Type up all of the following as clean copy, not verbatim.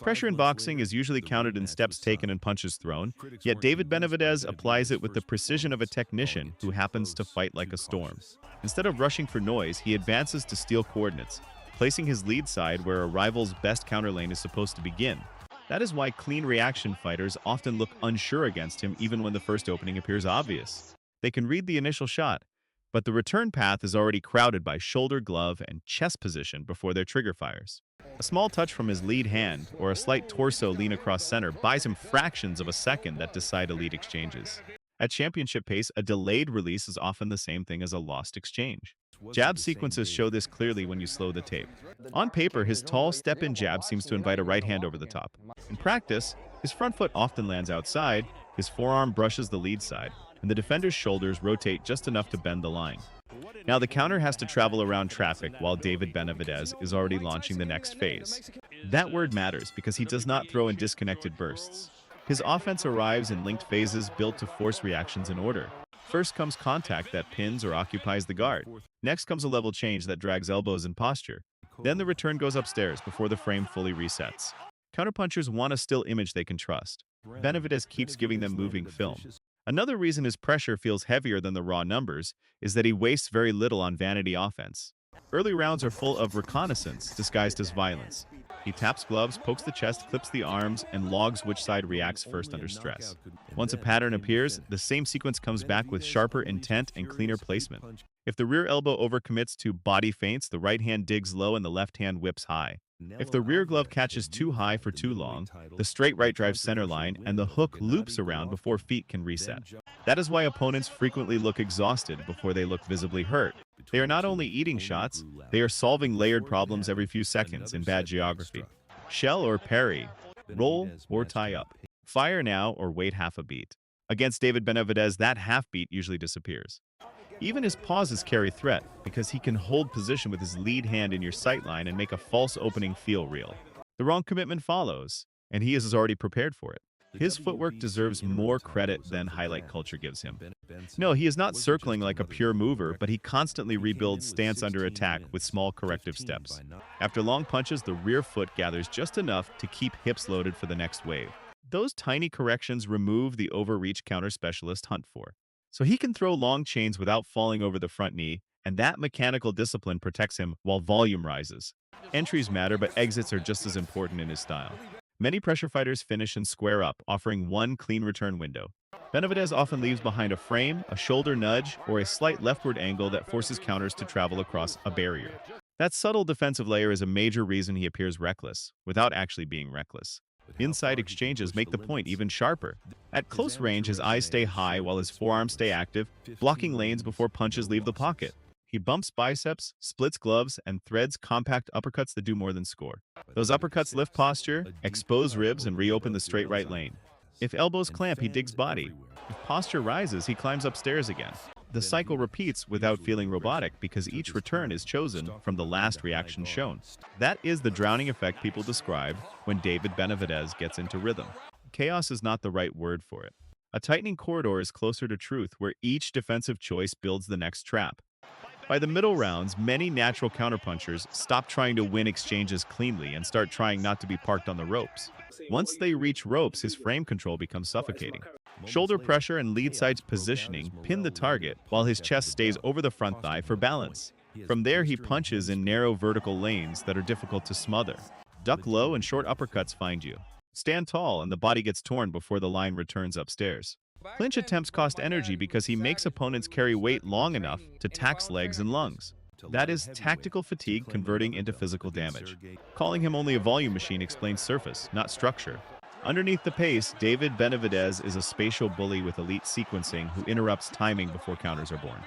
Pressure in boxing is usually counted in steps taken and punches thrown, yet David Benavidez applies it with the precision of a technician who happens to fight like a storm. Instead of rushing for noise, he advances to steal coordinates, placing his lead side where a rival's best counter lane is supposed to begin. That is why clean reaction fighters often look unsure against him even when the first opening appears obvious. They can read the initial shot, but the return path is already crowded by shoulder, glove, and chest position before their trigger fires. A small touch from his lead hand or a slight torso lean across center buys him fractions of a second that decide elite exchanges. At championship pace, a delayed release is often the same thing as a lost exchange. Jab sequences show this clearly when you slow the tape. On paper, his tall step-in jab seems to invite a right hand over the top. In practice, his front foot often lands outside, his forearm brushes the lead side, and the defender's shoulders rotate just enough to bend the line. Now the counter has to travel around traffic while David Benavidez is already launching the next phase. That word matters because he does not throw in disconnected bursts. His offense arrives in linked phases built to force reactions in order. First comes contact that pins or occupies the guard. Next comes a level change that drags elbows and posture. Then the return goes upstairs before the frame fully resets. Counterpunchers want a still image they can trust. Benavidez keeps giving them moving film. Another reason his pressure feels heavier than the raw numbers is that he wastes very little on vanity offense. Early rounds are full of reconnaissance disguised as violence. He taps gloves, pokes the chest, clips the arms, and logs which side reacts first under stress. Once a pattern appears, the same sequence comes back with sharper intent and cleaner placement. If the rear elbow overcommits to body feints, the right hand digs low and the left hand whips high. If the rear glove catches too high for too long, the straight right drives center line and the hook loops around before feet can reset. That is why opponents frequently look exhausted before they look visibly hurt. They are not only eating shots, they are solving layered problems every few seconds in bad geography. Shell or parry, roll or tie up, fire now or wait half a beat. Against David Benavidez, that half beat usually disappears. Even his pauses carry threat because he can hold position with his lead hand in your sightline and make a false opening feel real. The wrong commitment follows, and he is already prepared for it. His footwork deserves more credit than highlight culture gives him. No, he is not circling like a pure mover, but he constantly rebuilds stance under attack with small corrective steps. After long punches, the rear foot gathers just enough to keep hips loaded for the next wave. Those tiny corrections remove the overreach counter specialists hunt for. So he can throw long chains without falling over the front knee, and that mechanical discipline protects him while volume rises. Entries matter, but exits are just as important in his style. Many pressure fighters finish and square up, offering one clean return window. Benavidez often leaves behind a frame, a shoulder nudge, or a slight leftward angle that forces counters to travel across a barrier. That subtle defensive layer is a major reason he appears reckless, without actually being reckless. Inside exchanges make the point even sharper. At close range, his eyes stay high while his forearms stay active, blocking lanes before punches leave the pocket. He bumps biceps, splits gloves, and threads compact uppercuts that do more than score. Those uppercuts lift posture, expose ribs, and reopen the straight right lane. If elbows clamp, he digs body. If posture rises, he climbs upstairs again. The cycle repeats without feeling robotic because each return is chosen from the last reaction shown. That is the drowning effect people describe when David Benavidez gets into rhythm. Chaos is not the right word for it. A tightening corridor is closer to truth where each defensive choice builds the next trap. By the middle rounds, many natural counterpunchers stop trying to win exchanges cleanly and start trying not to be parked on the ropes. Once they reach ropes, his frame control becomes suffocating. Shoulder pressure and lead side's positioning pin the target while his chest stays over the front thigh for balance. From there, he punches in narrow vertical lanes that are difficult to smother. Duck low and short uppercuts find you. Stand tall and the body gets torn before the line returns upstairs. Clinch attempts cost energy because he makes opponents carry weight long enough to tax legs and lungs. That is tactical fatigue converting into physical damage. Calling him only a volume machine explains surface, not structure. Underneath the pace, David Benavidez is a spatial bully with elite sequencing who interrupts timing before counters are born.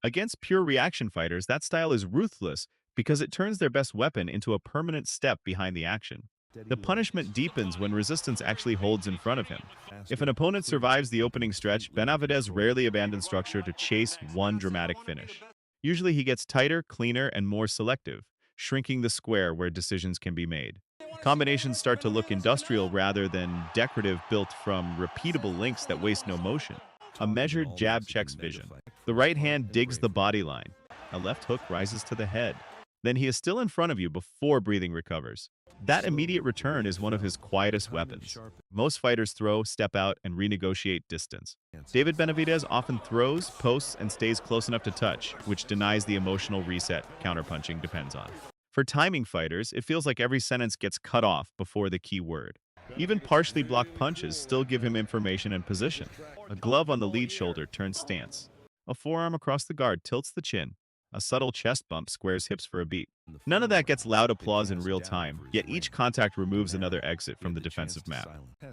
Against pure reaction fighters, that style is ruthless because it turns their best weapon into a permanent step behind the action. The punishment deepens when resistance actually holds in front of him. If an opponent survives the opening stretch, Benavidez rarely abandons structure to chase one dramatic finish. Usually he gets tighter, cleaner, and more selective, shrinking the square where decisions can be made. Combinations start to look industrial rather than decorative, built from repeatable links that waste no motion. A measured jab checks vision. The right hand digs the body line. A left hook rises to the head. then he is still in front of you before breathing recovers. That immediate return is one of his quietest weapons. Most fighters throw, step out, and renegotiate distance. David Benavidez often throws, posts, and stays close enough to touch, which denies the emotional reset counterpunching depends on. For timing fighters, it feels like every sentence gets cut off before the key word. Even partially blocked punches still give him information and position. A glove on the lead shoulder turns stance. A forearm across the guard tilts the chin. A subtle chest bump squares hips for a beat. None of that gets loud applause in real time, yet each contact removes another exit from the defensive map.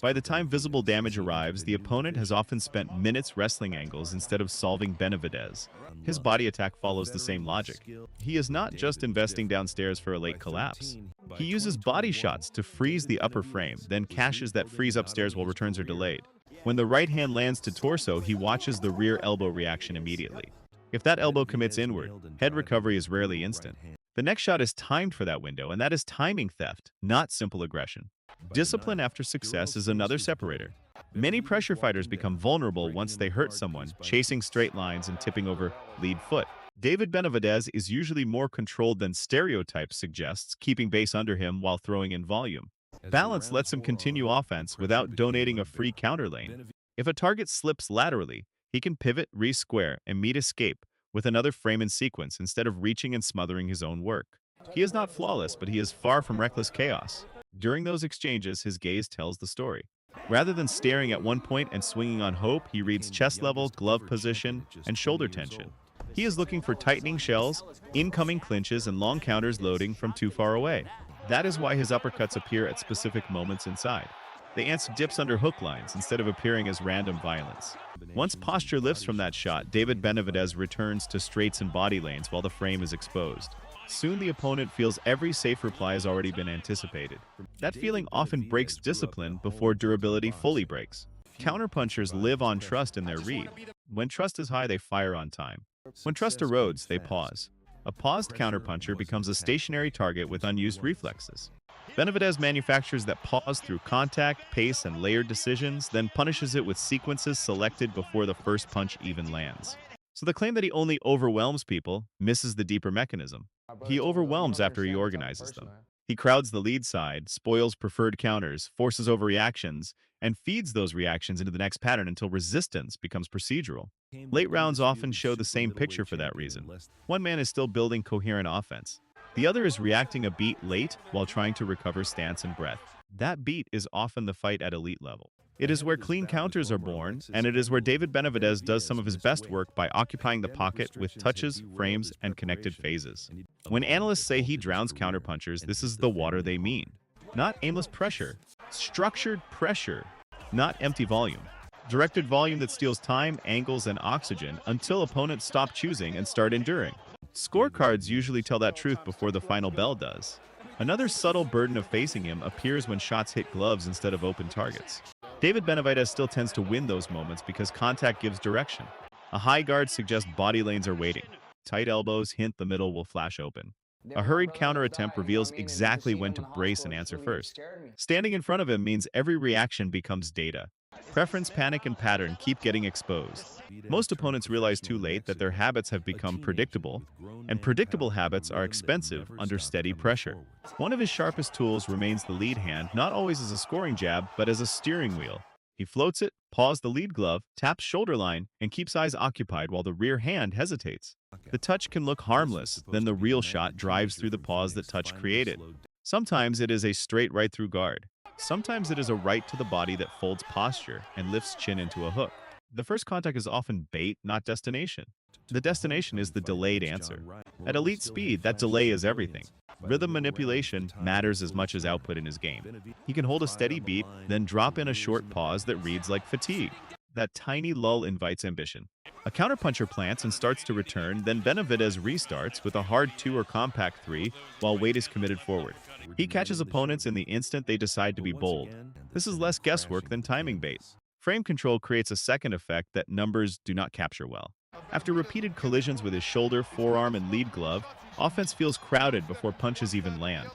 By the time visible damage arrives, the opponent has often spent minutes wrestling angles instead of solving Benavidez. His body attack follows the same logic. He is not just investing downstairs for a late collapse. He uses body shots to freeze the upper frame, then cashes that freeze upstairs while returns are delayed. When the right hand lands to torso, he watches the rear elbow reaction immediately. If that elbow commits inward, head recovery is rarely instant. The next shot is timed for that window, and that is timing theft, not simple aggression. Discipline after success is another separator. Many pressure fighters become vulnerable once they hurt someone, chasing straight lines and tipping over lead foot. David Benavidez is usually more controlled than stereotype suggests, keeping base under him while throwing in volume. Balance lets him continue offense without donating a free counter lane. If a target slips laterally, he can pivot, re-square, and meet escape with another frame and sequence instead of reaching and smothering his own work. He is not flawless, but he is far from reckless chaos. During those exchanges, his gaze tells the story. Rather than staring at one point and swinging on hope, he reads chest level, glove position, and shoulder tension. He is looking for tightening shells, incoming clinches, and long counters loading from too far away. That is why his uppercuts appear at specific moments inside. They answer dips under hook lines instead of appearing as random violence. Once posture lifts from that shot, David Benavidez returns to straights and body lanes while the frame is exposed. Soon the opponent feels every safe reply has already been anticipated. That feeling often breaks discipline before durability fully breaks. Counterpunchers live on trust in their read. When trust is high, they fire on time. When trust erodes, they pause. A paused counterpuncher becomes a stationary target with unused reflexes. Benavidez manufactures that pause through contact, pace, and layered decisions, then punishes it with sequences selected before the first punch even lands. So the claim that he only overwhelms people misses the deeper mechanism. He overwhelms after he organizes them. He crowds the lead side, spoils preferred counters, forces overreactions, and feeds those reactions into the next pattern until resistance becomes procedural. Late rounds often show the same picture for that reason. One man is still building coherent offense. The other is reacting a beat late while trying to recover stance and breath. That beat is often the fight at elite level. It is where clean counters are born, and it is where David Benavidez does some of his best work by occupying the pocket with touches, frames, and connected phases. When analysts say he drowns counterpunchers, this is the water they mean. Not aimless pressure. Structured pressure, not empty volume. Directed volume that steals time, angles, and oxygen until opponents stop choosing and start enduring. Scorecards usually tell that truth before the final bell does. Another subtle burden of facing him appears when shots hit gloves instead of open targets. David Benavidez still tends to win those moments because contact gives direction. A high guard suggests body lanes are waiting. Tight elbows hint the middle will flash open. A hurried counter attempt reveals exactly when to brace and answer first. Standing in front of him means every reaction becomes data. Preference, panic, and pattern keep getting exposed. Most opponents realize too late that their habits have become predictable, and predictable habits are expensive under steady pressure. One of his sharpest tools remains the lead hand, not always as a scoring jab, but as a steering wheel. He floats it, paws the lead glove, taps shoulder line, and keeps eyes occupied while the rear hand hesitates. The touch can look harmless, then the real shot drives through the pause that touch created. Sometimes it is a straight right through guard. Sometimes it is a right to the body that folds posture and lifts chin into a hook. The first contact is often bait, not destination. The destination is the delayed answer. At elite speed, that delay is everything. Rhythm manipulation matters as much as output in his game. He can hold a steady beat, then drop in a short pause that reads like fatigue. That tiny lull invites ambition. A counterpuncher plants and starts to return, then Benavidez restarts with a hard 2 or compact 3 while weight is committed forward. He catches opponents in the instant they decide to be bold. This is less guesswork than timing bait. Frame control creates a second effect that numbers do not capture well. After repeated collisions with his shoulder, forearm, and lead glove, offense feels crowded before punches even land.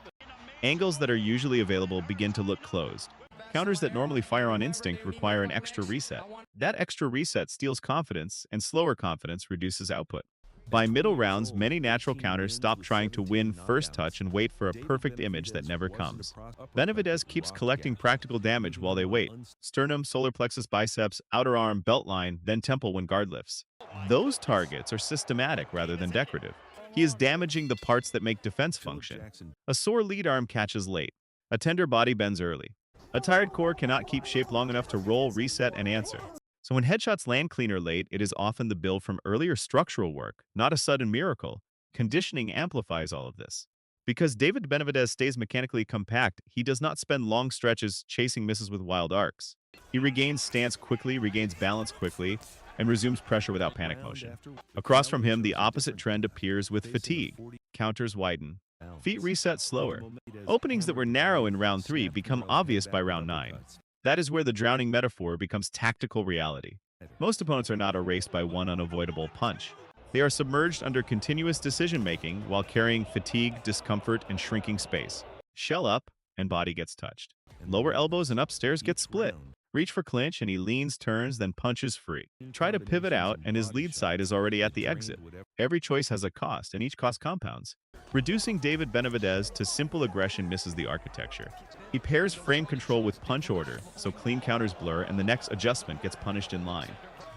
Angles that are usually available begin to look closed. Counters that normally fire on instinct require an extra reset. That extra reset steals confidence, and slower confidence reduces output. By middle rounds, many natural counters stop trying to win first touch and wait for a perfect image that never comes. Benavidez keeps collecting practical damage while they wait. Sternum, solar plexus, biceps, outer arm, belt line, then temple when guard lifts. Those targets are systematic rather than decorative. He is damaging the parts that make defense function. A sore lead arm catches late. A tender body bends early. A tired core cannot keep shape long enough to roll, reset, and answer. So when headshots land clean or late, it is often the build from earlier structural work, not a sudden miracle. Conditioning amplifies all of this. Because David Benavidez stays mechanically compact, he does not spend long stretches chasing misses with wild arcs. He regains stance quickly, regains balance quickly, and resumes pressure without panic motion. Across from him, the opposite trend appears with fatigue. Counters widen. Feet reset slower. Openings that were narrow in round 3 become obvious by round 9. That is where the drowning metaphor becomes tactical reality. Most opponents are not erased by one unavoidable punch. They are submerged under continuous decision-making while carrying fatigue, discomfort, and shrinking space. Shell up, and body gets touched. Lower elbows and upstairs get split. Reach for clinch, and he leans, turns, then punches free. Try to pivot out, and his lead side is already at the exit. Every choice has a cost, and each cost compounds. Reducing David Benavidez to simple aggression misses the architecture. He pairs frame control with punch order, so clean counters blur and the next adjustment gets punished in line.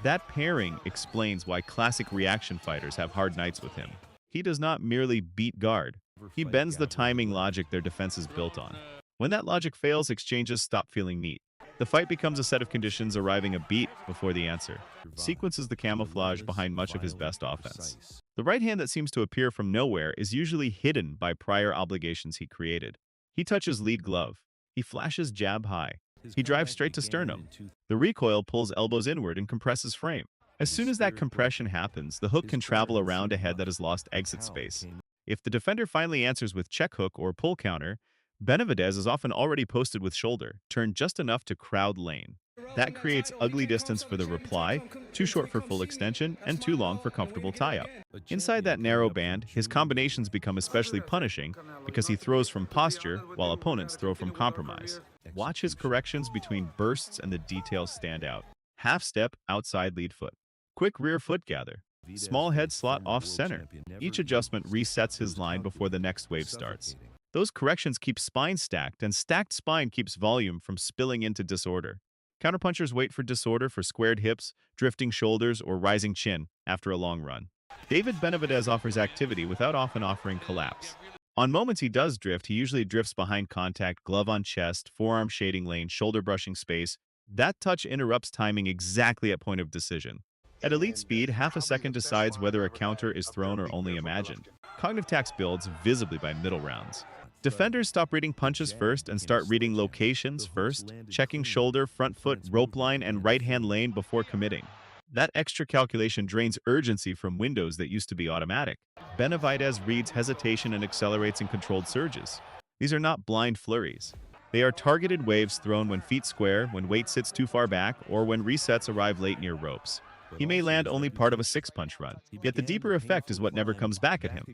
That pairing explains why classic reaction fighters have hard nights with him. He does not merely beat guard. He bends the timing logic their defense is built on. When that logic fails, exchanges stop feeling neat. The fight becomes a set of conditions arriving a beat before the answer. Sequence is the camouflage behind much of his best offense. The right hand that seems to appear from nowhere is usually hidden by prior obligations he created. He touches lead glove. He flashes jab high. He drives straight to sternum. The recoil pulls elbows inward and compresses frame. As soon as that compression happens, the hook can travel around a head that has lost exit space. If the defender finally answers with check hook or pull counter, Benavidez is often already posted with shoulder, turned just enough to crowd lane. That creates ugly distance for the reply, too short for full extension, and too long for comfortable tie-up. Inside that narrow band, his combinations become especially punishing because he throws from posture while opponents throw from compromise. Watch his corrections between bursts and the details stand out. Half step outside lead foot. Quick rear foot gather. Small head slot off center. Each adjustment resets his line before the next wave starts. Those corrections keep spine stacked, and stacked spine keeps volume from spilling into disorder. Counterpunchers wait for disorder for squared hips, drifting shoulders, or rising chin after a long run. David Benavidez offers activity without often offering collapse. On moments he does drift, he usually drifts behind contact, glove on chest, forearm shading lane, shoulder brushing space. That touch interrupts timing exactly at point of decision. At elite speed, half a second decides whether a counter is thrown or only imagined. Cognitive tax builds visibly by middle rounds. Defenders stop reading punches first and start reading locations first, checking shoulder, front foot, rope line, and right hand lane before committing. That extra calculation drains urgency from windows that used to be automatic. Benavidez reads hesitation and accelerates in controlled surges. These are not blind flurries. They are targeted waves thrown when feet square, when weight sits too far back, or when resets arrive late near ropes. He may land only part of a six-punch run, yet the deeper effect is what never comes back at him.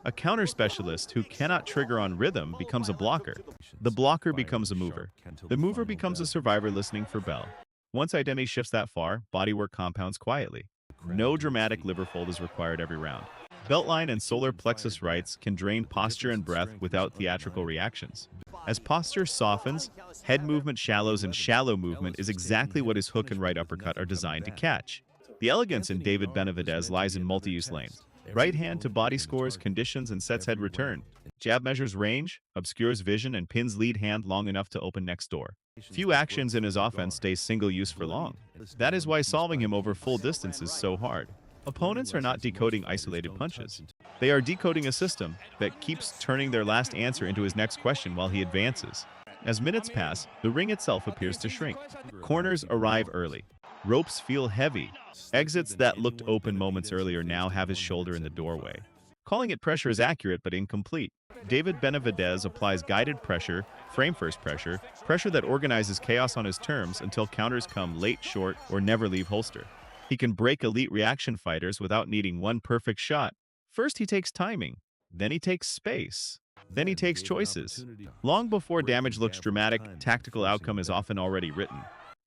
A counter specialist who cannot trigger on rhythm becomes a blocker. The blocker becomes a mover. The mover becomes a survivor listening for bell. Once identity shifts that far, bodywork compounds quietly. No dramatic liver fold is required every round. Beltline and solar plexus rights can drain posture and breath without theatrical reactions. As posture softens, head movement shallows, and shallow movement is exactly what his hook and right uppercut are designed to catch. The elegance in David Benavidez lies in multi-use lanes. Right hand to body scores, conditions, and sets head return. Jab measures range, obscures vision, and pins lead hand long enough to open next door. Few actions in his offense stay single use for long. That is why solving him over full distance is so hard. Opponents are not decoding isolated punches. They are decoding a system that keeps turning their last answer into his next question while he advances. As minutes pass, the ring itself appears to shrink. Corners arrive early. Ropes feel heavy. Exits that looked open moments earlier now have his shoulder in the doorway. Calling it pressure is accurate but incomplete. David Benavidez applies guided pressure, frame-first pressure, pressure that organizes chaos on his terms until counters come late, short, or never leave holster. He can break elite reaction fighters without needing one perfect shot. First he takes timing, then he takes space, then he takes choices. Long before damage looks dramatic, tactical outcome is often already written.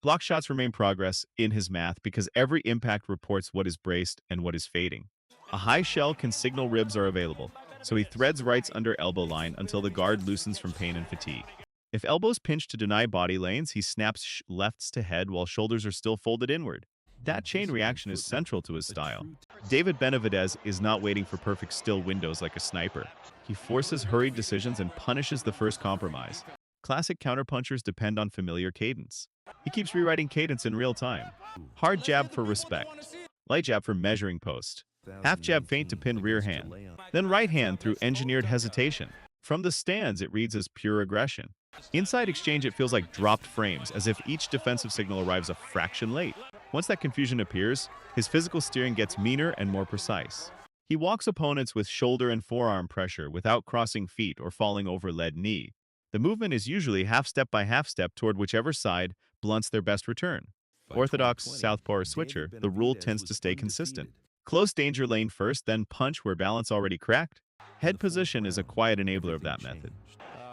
Block shots remain progress in his math because every impact reports what is braced and what is fading. A high shell can signal ribs are available, so he threads rights under elbow line until the guard loosens from pain and fatigue. If elbows pinch to deny body lanes, he snaps lefts to head while shoulders are still folded inward. That chain reaction is central to his style. David Benavidez is not waiting for perfect still windows like a sniper. He forces hurried decisions and punishes the first compromise. Classic counterpunchers depend on familiar cadence. He keeps rewriting cadence in real time. Hard jab for respect. Light jab for measuring post. Half jab feint to pin rear hand. Then right hand through engineered hesitation. From the stands, it reads as pure aggression. Inside exchange, it feels like dropped frames, as if each defensive signal arrives a fraction late. Once that confusion appears, his physical steering gets meaner and more precise. He walks opponents with shoulder and forearm pressure without crossing feet or falling over lead knee. The movement is usually half step by half step toward whichever side blunts their best return. Orthodox, southpaw, or switcher, the rule tends to stay consistent. Close danger lane first, then punch where balance already cracked. Head position is a quiet enabler of that method.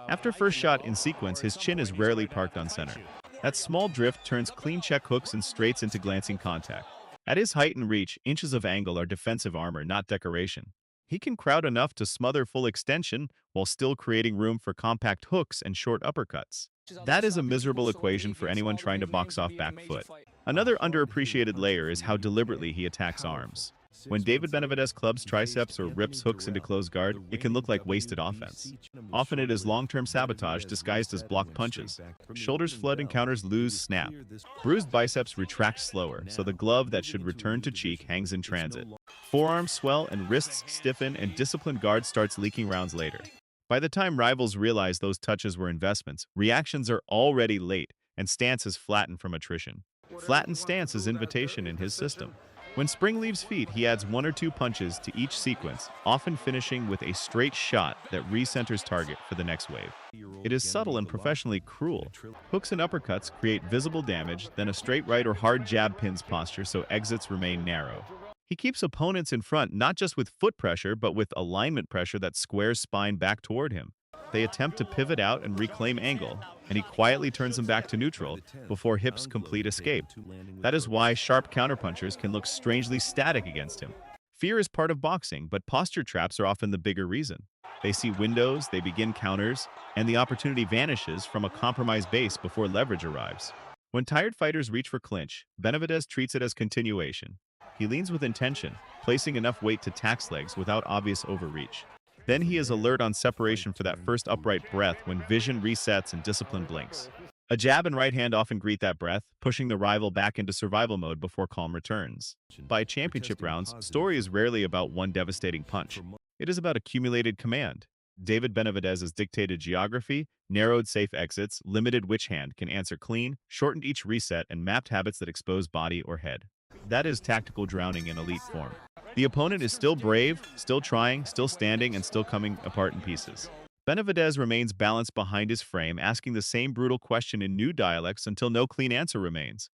After first shot in sequence, his chin is rarely parked on center. That small drift turns clean check hooks and straights into glancing contact. At his height and reach, inches of angle are defensive armor, not decoration. He can crowd enough to smother full extension while still creating room for compact hooks and short uppercuts. That is a miserable equation for anyone trying to box off back foot. Another underappreciated layer is how deliberately he attacks arms. When David Benavidez clubs triceps or rips hooks into closed guard, it can look like wasted offense. Often it is long-term sabotage disguised as blocked punches. Shoulders flood and counters lose snap. Bruised biceps retract slower, so the glove that should return to cheek hangs in transit. Forearms swell and wrists stiffen, and disciplined guard starts leaking rounds later. By the time rivals realize those touches were investments, reactions are already late, and stances flatten from attrition. Flattened stance is invitation in his system. When Spring leaves feet, he adds one or two punches to each sequence, often finishing with a straight shot that recenters target for the next wave. It is subtle and professionally cruel. Hooks and uppercuts create visible damage, then a straight right or hard jab pins posture so exits remain narrow. He keeps opponents in front not just with foot pressure, but with alignment pressure that squares spine back toward him. They attempt to pivot out and reclaim angle, and he quietly turns them back to neutral before hips complete escape. That is why sharp counterpunchers can look strangely static against him. Fear is part of boxing, but posture traps are often the bigger reason. They see windows, they begin counters, and the opportunity vanishes from a compromised base before leverage arrives. When tired fighters reach for clinch, Benavidez treats it as continuation. He leans with intention, placing enough weight to tax legs without obvious overreach. Then he is alert on separation for that first upright breath when vision resets and discipline blinks. A jab and right hand often greet that breath, pushing the rival back into survival mode before calm returns. By championship rounds, story is rarely about one devastating punch. It is about accumulated command. David Benavidez's dictated geography, narrowed safe exits, limited which hand can answer clean, shortened each reset, and mapped habits that expose body or head. That is tactical drowning in elite form. The opponent is still brave, still trying, still standing, and still coming apart in pieces. Benavidez remains balanced behind his frame, asking the same brutal question in new dialects until no clean answer remains.